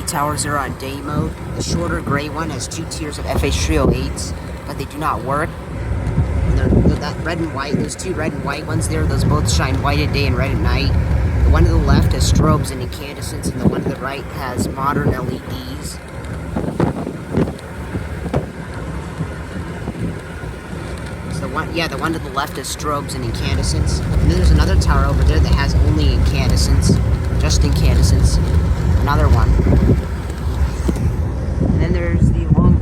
towers are on day mode. The shorter gray one has 2 tiers of FH308s, but they do not work. And they're that red and white, those 2 red and white ones there, those both shine white at day and red at night. The one to the left has strobes and incandescents, and the one to the right has modern LEDs. The one to the left has strobes and incandescents. And then there's another tower over there that has only incandescents. Just incandescents. Another one. And then there's the long...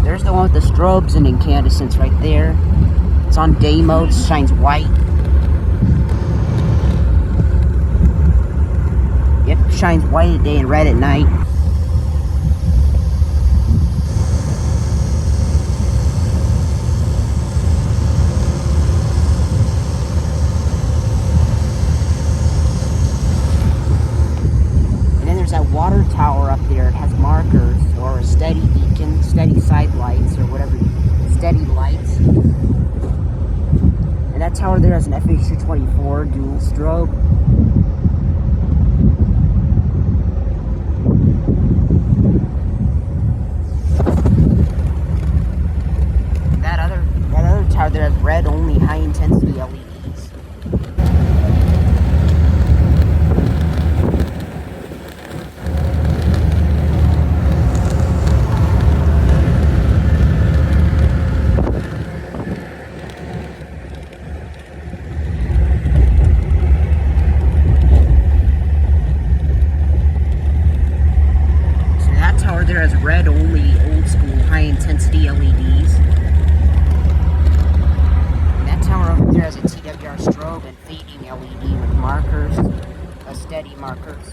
There's the one with the strobes and incandescents right there. It's on day mode, shines white. Yep, shines white at day and red at night. And then there's that water tower up there. It has markers or a steady beacon, steady side lights, or whatever, steady lights. And that tower there has an FH224 dual strobe. That other tower there has red only high intensity LEDs. There has red only old school high intensity LEDs. And that tower over there has a TWR strobe and fading LED with markers, steady markers.